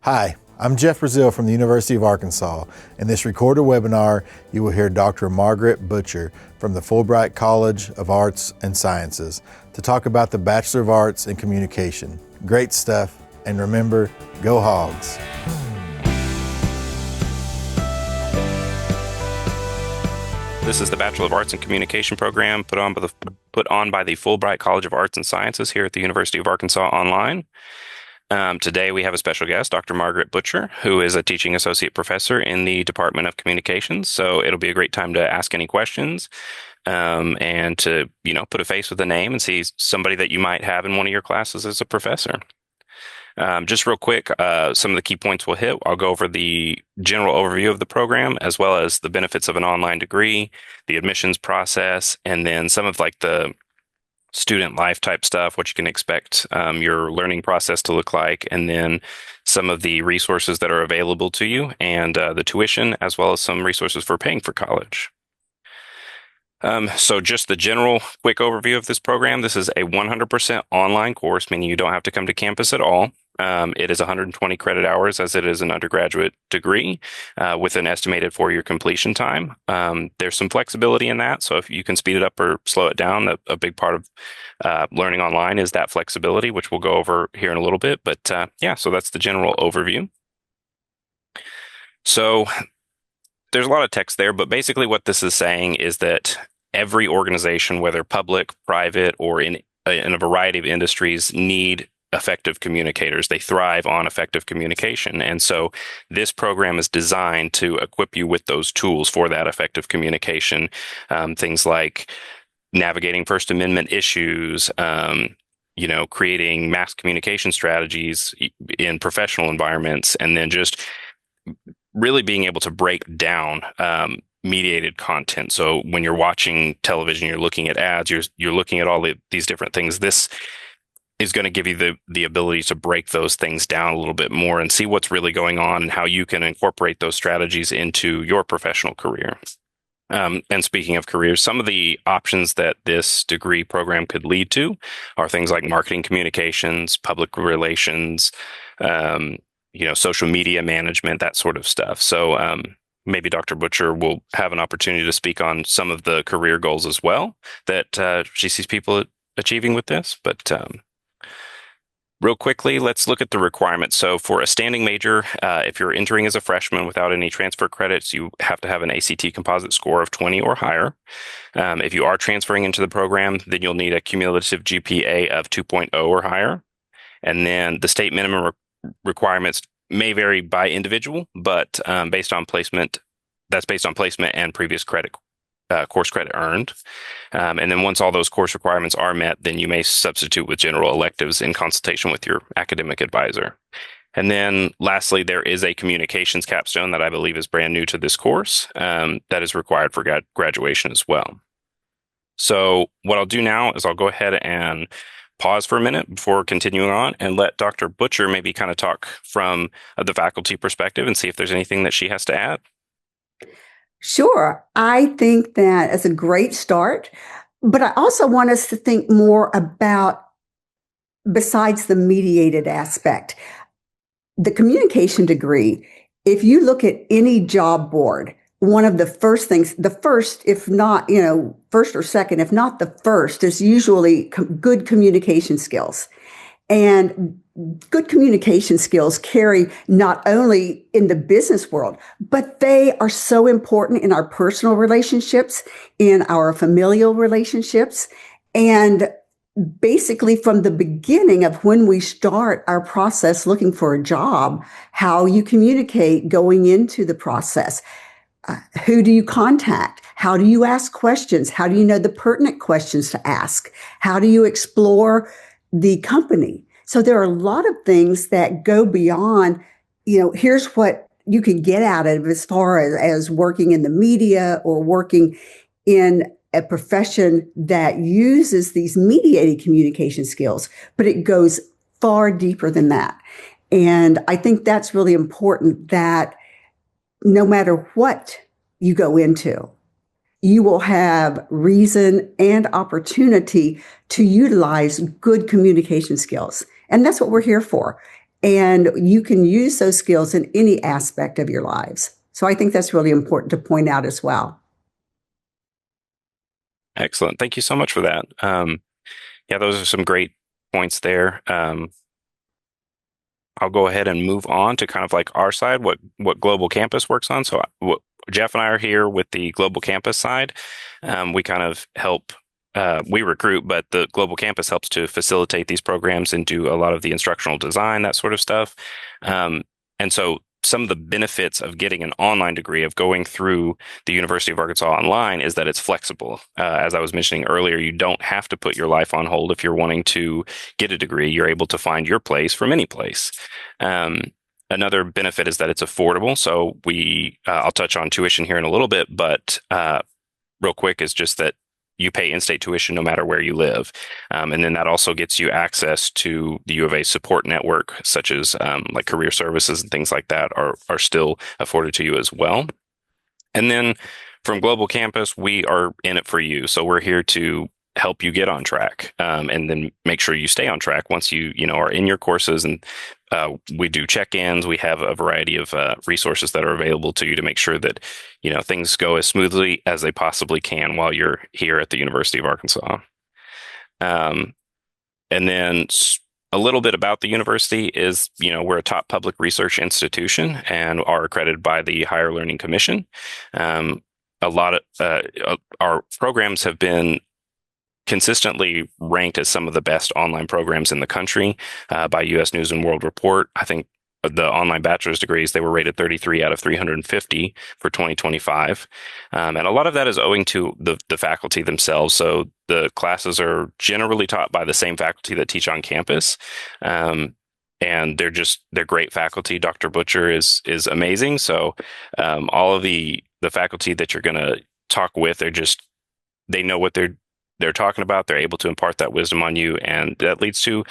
Hi, I'm Jeff Brazil from the University of Arkansas. In this recorded webinar, you will hear Dr. Margaret Butcher from the Fulbright College of Arts and Sciences to talk about the Bachelor of Arts in Communication. Great stuff, and remember, go Hogs! This is the Bachelor of Arts in Communication program put on by the Fulbright College of Arts and Sciences here at the University of Arkansas Online. Today we have a special guest, Dr. Margaret Butcher, who is a teaching associate professor in the Department of Communications. So it'll be a great time to ask any questions and to, put a face with a name and see somebody that you might have in one of your classes as a professor. Just real quick, some of the key points we'll hit. I'll go over the general overview of the program, as well as the benefits of an online degree, the admissions process, and then some of the student life type stuff, what you can expect your learning process to look like, and then some of the resources that are available to you, and the tuition, as well as some resources for paying for college. So just the general quick overview of this program. This is a 100% online course, meaning you don't have to come to campus at all. It is 120 credit hours as it is an undergraduate degree with an estimated 4-year completion time. There's some flexibility in that. So if you can speed it up or slow it down, a big part of learning online is that flexibility, which we'll go over here in a little bit. But so that's the general overview. So there's a lot of text there, but basically what this is saying is that every organization, whether public, private, or in a variety of industries, need effective communicators. They thrive on effective communication. And so this program is designed to equip you with those tools for that effective communication. Things like navigating First Amendment issues, creating mass communication strategies in professional environments, and then just really being able to break down mediated content. So when you're watching television, you're looking at ads, you're looking at all these different things. This is going to give you the ability to break those things down a little bit more and see what's really going on and how you can incorporate those strategies into your professional career. And speaking of careers, some of the options that this degree program could lead to are things like marketing communications, public relations, social media management, that sort of stuff. So maybe Dr. Butcher will have an opportunity to speak on some of the career goals as well that she sees people achieving with this. But real quickly, let's look at the requirements. So for a standing major, if you're entering as a freshman without any transfer credits, you have to have an ACT composite score of 20 or higher. If you are transferring into the program, then you'll need a cumulative GPA of 2.0 or higher. And then the state minimum requirements may vary by individual, but based on placement and previous course credit earned. And then once all those course requirements are met, then you may substitute with general electives in consultation with your academic advisor. And then lastly, there is a communications capstone that I believe is brand new to this course that is required for graduation as well. So what I'll do now is I'll go ahead and pause for a minute before continuing on and let Dr. Butcher maybe kind of talk from the faculty perspective and see if there's anything that she has to add. Sure. I think that is a great start, but I also want us to think more about, besides the mediated aspect, the communication degree. If you look at any job board, one of the first things, if not, first or second, if not the first, is usually good communication skills. And good communication skills carry not only in the business world, but they are so important in our personal relationships, in our familial relationships, and basically from the beginning of when we start our process looking for a job, how you communicate going into the process. Who do you contact? How do you ask questions? How do you know the pertinent questions to ask? How do you explore the company? So there are a lot of things that go beyond, here's what you can get out of it as far as working in the media or working in a profession that uses these mediated communication skills, but it goes far deeper than that. And I think that's really important, that no matter what you go into, you will have reason and opportunity to utilize good communication skills. And that's what we're here for. And you can use those skills in any aspect of your lives. So I think that's really important to point out as well. Excellent. Thank you so much for that. Yeah, those are some great points there. I'll go ahead and move on to kind of like our side, what Global Campus works on. So Jeff and I are here with the Global Campus side. We kind of help, we recruit, but the Global Campus helps to facilitate these programs and do a lot of the instructional design, that sort of stuff. And so some of the benefits of getting an online degree, of going through the University of Arkansas online, is that it's flexible. As I was mentioning earlier, you don't have to put your life on hold if you're wanting to get a degree. You're able to find your place from any place. Another benefit is that it's affordable. So I'll touch on tuition here in a little bit, but real quick is just that you pay in-state tuition no matter where you live. And then that also gets you access to the U of A support network, such as like career services and things like that are still afforded to you as well. And then from Global Campus, we are in it for you. So we're here to help you get on track, and then make sure you stay on track once you are in your courses. And we do check-ins. We have a variety of resources that are available to you to make sure that things go as smoothly as they possibly can while you're here at the University of Arkansas. And then a little bit about the university is, we're a top public research institution and are accredited by the Higher Learning Commission. A lot of our programs have been consistently ranked as some of the best online programs in the country by U.S. News and World Report. I think the online bachelor's degrees, they were rated 33 out of 350 for 2025. And a lot of that is owing to the faculty themselves. So the classes are generally taught by the same faculty that teach on campus. And they're great faculty. Dr. Butcher is amazing. So all of the faculty that you're going to talk with, they know what they're talking about. They're able to impart that wisdom on you, and that leads to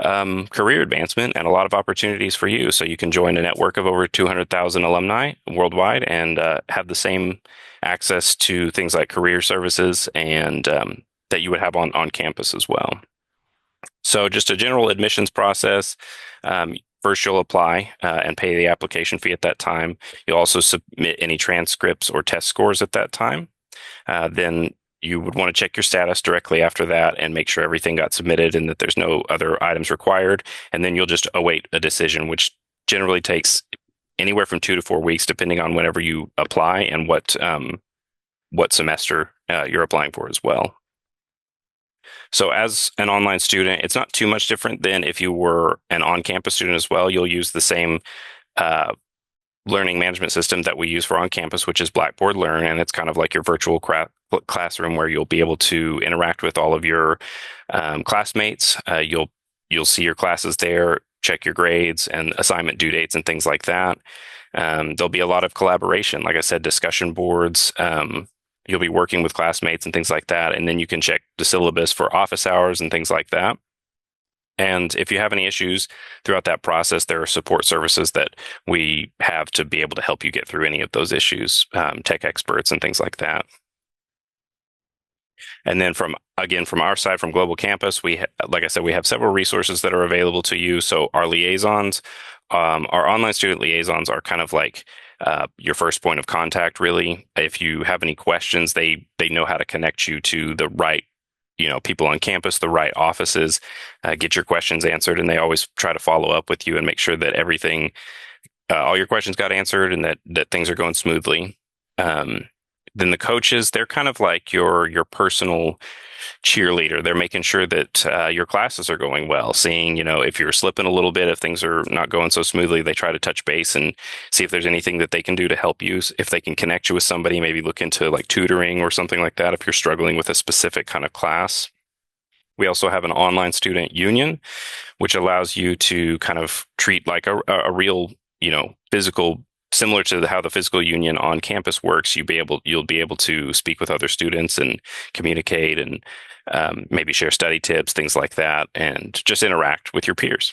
career advancement and a lot of opportunities for you. So you can join a network of over 200,000 alumni worldwide and have the same access to things like career services and that you would have on campus as well. So just a general admissions process. First, you'll apply and pay the application fee at that time. You'll also submit any transcripts or test scores at that time. Then you would want to check your status directly after that and make sure everything got submitted and that there's no other items required. And then you'll just await a decision, which generally takes anywhere from 2 to 4 weeks, depending on whenever you apply and what semester you're applying for as well. So as an online student, it's not too much different than if you were an on-campus student as well. You'll use the same learning management system that we use for on campus, which is Blackboard Learn. And it's kind of like your virtual classroom where you'll be able to interact with all of your classmates. You'll see your classes there, check your grades and assignment due dates and things like that. There'll be a lot of collaboration, like I said, discussion boards. You'll be working with classmates and things like that. And then you can check the syllabus for office hours and things like that. And if you have any issues throughout that process, there are support services that we have to be able to help you get through any of those issues, tech experts and things like that. And then from our side, from Global Campus, like I said, we have several resources that are available to you. So our liaisons, our online student liaisons are kind of like your first point of contact, really. If you have any questions, they know how to connect you to the right people on campus, the right offices, get your questions answered, and they always try to follow up with you and make sure that everything, all your questions got answered and that things are going smoothly. Then the coaches, they're kind of like your personal cheerleader. They're making sure that your classes are going well, seeing, if you're slipping a little bit, if things are not going so smoothly, they try to touch base and see if there's anything that they can do to help you. If they can connect you with somebody, maybe look into like tutoring or something like that if you're struggling with a specific kind of class. We also have an online student union, which allows you to kind of treat like a real, physical, similar to how the physical union on campus works. You'll be able to speak with other students and communicate and maybe share study tips, things like that, and just interact with your peers.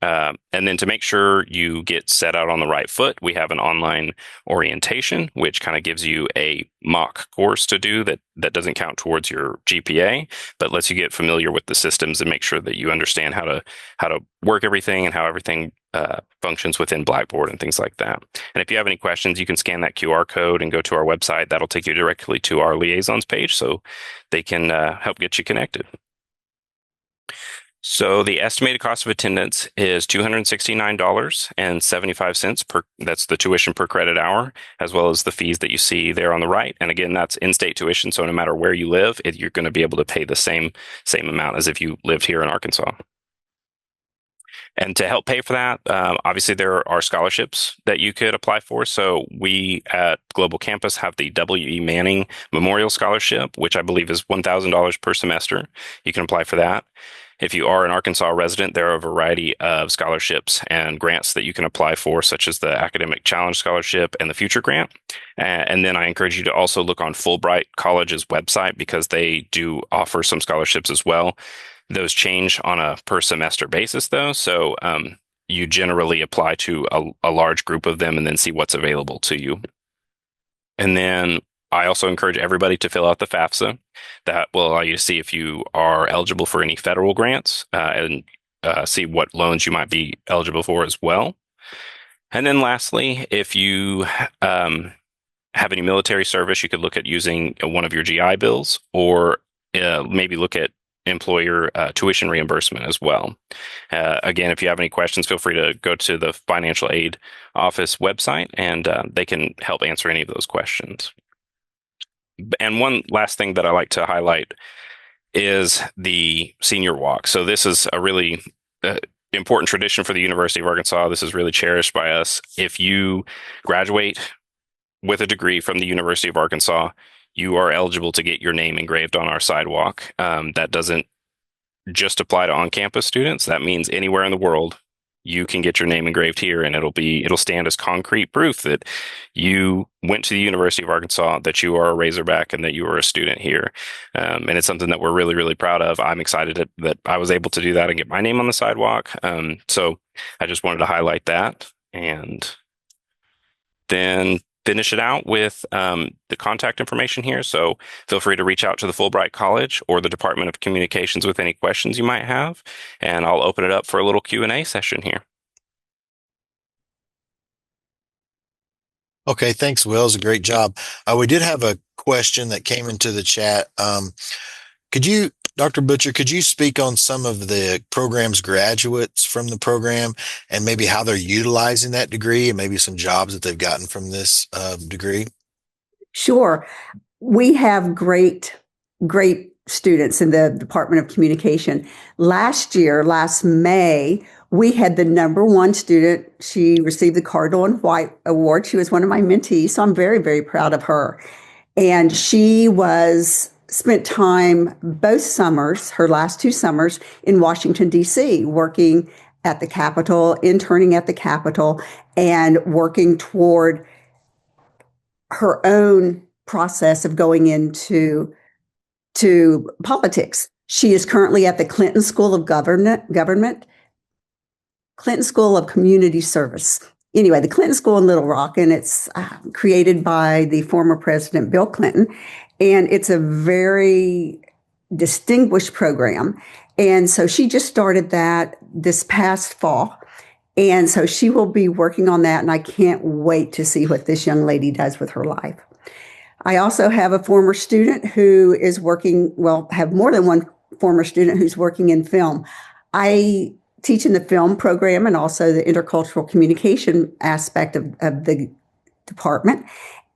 And then to make sure you get set out on the right foot, we have an online orientation, which kind of gives you a mock course to do that doesn't count towards your GPA, but lets you get familiar with the systems and make sure that you understand how to work everything and how everything functions within Blackboard and things like that. And if you have any questions, you can scan that QR code and go to our website. That'll take you directly to our liaisons page so they can help get you connected. So the estimated cost of attendance is $269.75 per, that's the tuition per credit hour, as well as the fees that you see there on the right. And again, that's in-state tuition. So no matter where you live, you're going to be able to pay the same amount as if you lived here in Arkansas. And to help pay for that, obviously there are scholarships that you could apply for. So we at Global Campus have the W.E. Manning Memorial Scholarship, which I believe is $1,000 per semester. You can apply for that. If you are an Arkansas resident, there are a variety of scholarships and grants that you can apply for, such as the Academic Challenge Scholarship and the Future Grant. And then I encourage you to also look on Fulbright College's website because they do offer some scholarships as well. Those change on a per semester basis, though. So you generally apply to a large group of them and then see what's available to you. And then I also encourage everybody to fill out the FAFSA. That will allow you to see if you are eligible for any federal grants and see what loans you might be eligible for as well. And then lastly, if you have any military service, you could look at using one of your GI Bills or maybe look at employer tuition reimbursement as well. Again, if you have any questions, feel free to go to the Financial Aid Office website and they can help answer any of those questions. And one last thing that I like to highlight is the senior walk. So this is a really important tradition for the University of Arkansas. This is really cherished by us. If you graduate with a degree from the University of Arkansas, you are eligible to get your name engraved on our sidewalk. That doesn't just apply to on-campus students. That means anywhere in the world, you can get your name engraved here, and it'll stand as concrete proof that you went to the University of Arkansas, that you are a Razorback, and that you are a student here. And it's something that we're really, really proud of. I'm excited that I was able to do that and get my name on the sidewalk. So I just wanted to highlight that, and then finish it out with the contact information here. So feel free to reach out to the Fulbright College or the Department of Communications with any questions you might have, and I'll open it up for a little Q&A session here. Okay, thanks, Will. It was a great job. We did have a question that came into the chat. Dr. Butcher, could you speak on some of the program's graduates from the program and maybe how they're utilizing that degree and maybe some jobs that they've gotten from this degree? Sure. We have great students in the Department of Communication. Last May, we had the number one student. She received the Cardinal and White Award. She was one of my mentees, so I'm very, very proud of her. And she spent time both summers, her last 2 summers, in Washington, D.C., working at the Capitol, interning at the Capitol, and working toward her own process of going into politics. She is currently at the Clinton School of Government, Clinton School of Community Service. Anyway, the Clinton School in Little Rock, and it's created by the former President Bill Clinton. And it's a very distinguished program. And so she just started that this past fall. And so she will be working on that. And I can't wait to see what this young lady does with her life. I also have a former student who is have more than one former student who's working in film. I teach in the film program and also the intercultural communication aspect of the department.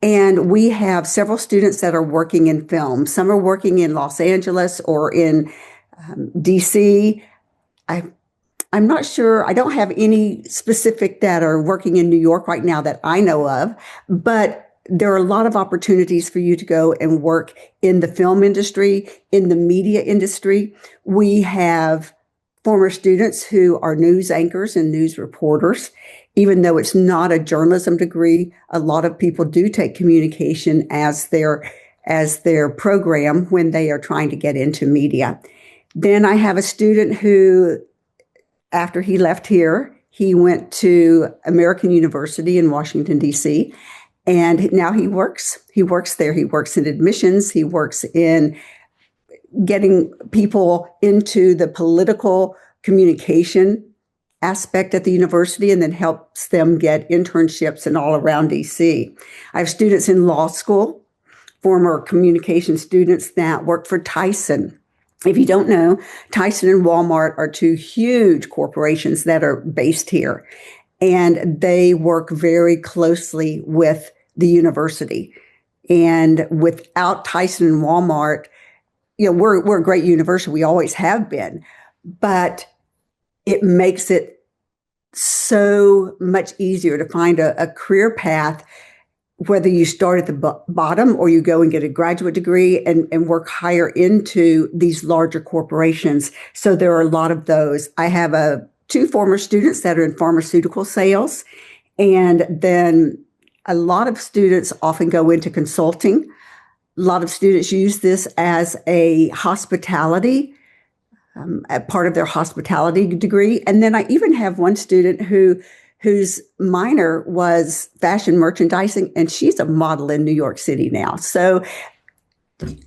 And we have several students that are working in film. Some are working in Los Angeles or in DC. I'm not sure. I don't have any specific that are working in New York right now that I know of, but there are a lot of opportunities for you to go and work in the film industry, in the media industry. We have former students who are news anchors and news reporters. Even though it's not a journalism degree, a lot of people do take communication as their program when they are trying to get into media. Then I have a student who, after he left here, he went to American University in Washington, D.C., and now he works. He works there. He works in admissions. He works in getting people into the political communication aspect at the university and then helps them get internships and all around DC. I have students in law school, former communication students that work for Tyson. If you don't know, Tyson and Walmart are two huge corporations that are based here, and they work very closely with the university. And without Tyson and Walmart, we're a great university. We always have been, but it makes it so much easier to find a career path, whether you start at the bottom or you go and get a graduate degree and work higher into these larger corporations. So there are a lot of those. I have two former students that are in pharmaceutical sales, and then a lot of students often go into consulting. A lot of students use this as a hospitality, a part of their hospitality degree. And then I even have one student whose minor was fashion merchandising, and she's a model in New York City now. So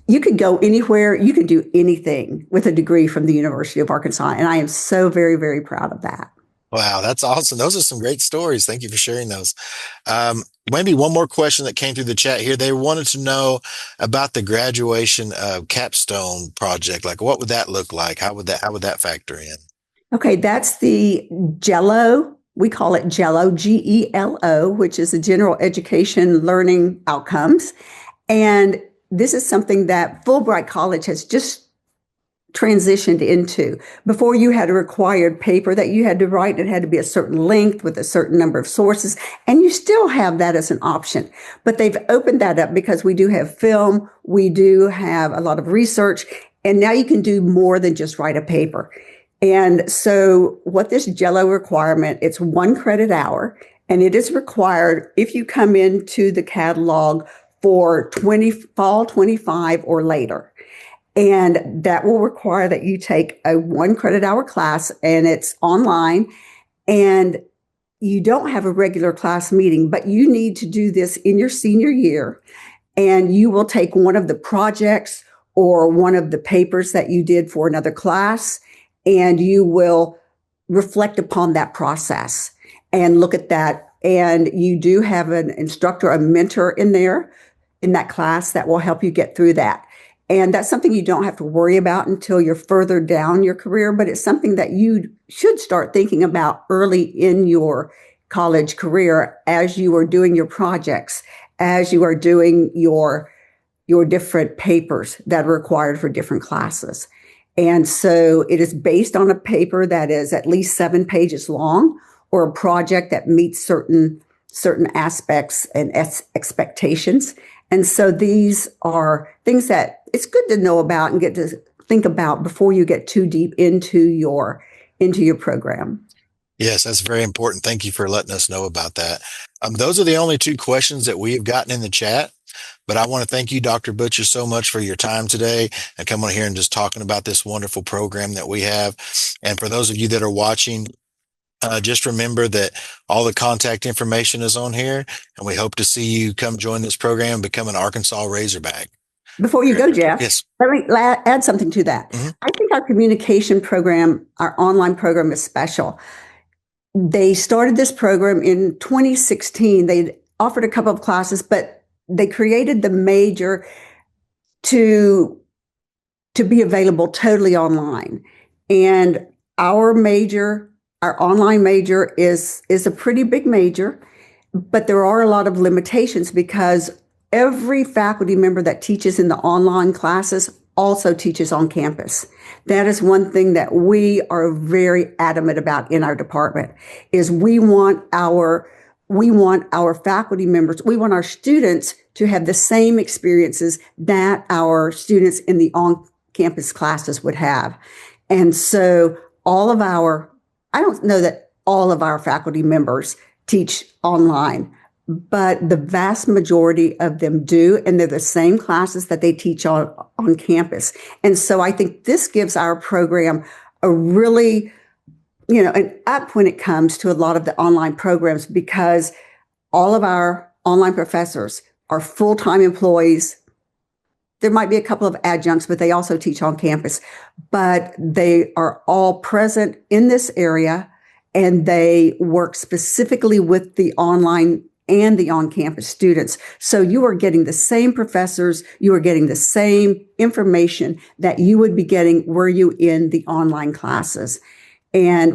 you could go anywhere, you can do anything with a degree from the University of Arkansas. And I am so very, very proud of that. Wow, that's awesome. Those are some great stories. Thank you for sharing those. Maybe one more question that came through the chat here. They wanted to know about the graduation capstone project. Like, what would that look like? How would that factor in? Okay, that's the Jello. We call it Jello, GELO, which is a general education learning outcomes. And this is something that Fulbright College has just transitioned into. Before, you had a required paper that you had to write. It had to be a certain length with a certain number of sources. And you still have that as an option. But they've opened that up because we do have film. We do have a lot of research. And now you can do more than just write a paper. And so what this Jello requirement, it's 1 credit hour, and it is required if you come into the catalog for fall 25 or later. And that will require that you take a 1 credit hour class, and it's online, and you don't have a regular class meeting, but you need to do this in your senior year. And you will take one of the projects or one of the papers that you did for another class, and you will reflect upon that process and look at that. And you do have an instructor, a mentor in there in that class that will help you get through that. And that's something you don't have to worry about until you're further down your career, but it's something that you should start thinking about early in your college career as you are doing your projects, as you are doing your different papers that are required for different classes. And so it is based on a paper that is at least 7 pages long, or a project that meets certain aspects and expectations. And so these are things that it's good to know about and get to think about before you get too deep into your program. Yes, that's very important. Thank you for letting us know about that. Those are the only 2 questions that we have gotten in the chat. But I want to thank you, Dr. Butcher, so much for your time today and coming here and just talking about this wonderful program that we have. And for those of you that are watching, just remember that all the contact information is on here, and we hope to see you come join this program and become an Arkansas Razorback. Before you go, Jeff, yes, let me add something to that. Mm-hmm. I think our communication program, our online program, is special. They started this program in 2016. They offered a couple of classes, but they created the major to be available totally online. And our online major is a pretty big major, but there are a lot of limitations because every faculty member that teaches in the online classes also teaches on campus. That is one thing that we are very adamant about in our department, is we want our faculty members, we want our students to have the same experiences that our students in the on-campus classes would have. And so I don't know that all of our faculty members teach online, but the vast majority of them do, and they're the same classes that they teach on campus. And so I think this gives our program a really, an up when it comes to a lot of the online programs, because all of our online professors are full-time employees. There might be a couple of adjuncts, but they also teach on campus. But they are all present in this area, and they work specifically with the online and the on-campus students. So you are getting the same professors, you are getting the same information that you would be getting were you in the online classes. And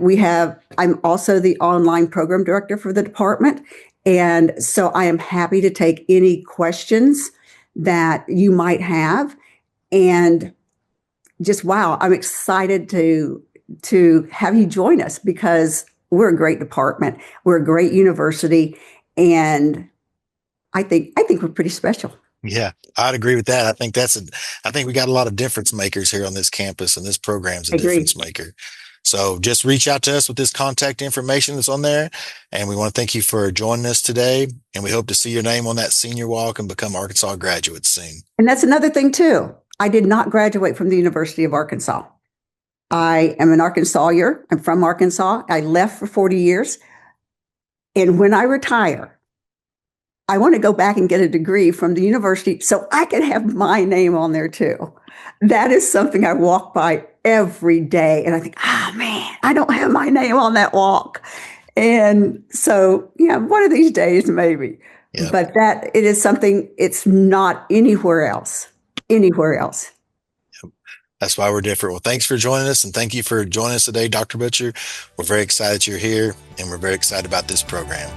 I'm also the online program director for the department. And so I am happy to take any questions that you might have. And just, wow, I'm excited to have you join us because we're a great department. We're a great university. And I think we're pretty special. Yeah, I'd agree with that. I think we got a lot of difference makers here on this campus, and this program's a I agree. difference maker. So just reach out to us with this contact information that's on there. And we want to thank you for joining us today. And we hope to see your name on that senior walk and become Arkansas graduates soon. And that's another thing too. I did not graduate from the University of Arkansas. I am an Arkansasier. I'm from Arkansas. I left for 40 years. And when I retire, I want to go back and get a degree from the university so I can have my name on there too. That is something I walk by every day. And I think, oh man, I don't have my name on that walk. And so, yeah, one of these days, maybe. Yeah. But it is something, it's not anywhere else. That's why we're different. Well, thanks for joining us, and thank you for joining us today, Dr. Butcher. We're very excited you're here, and we're very excited about this program.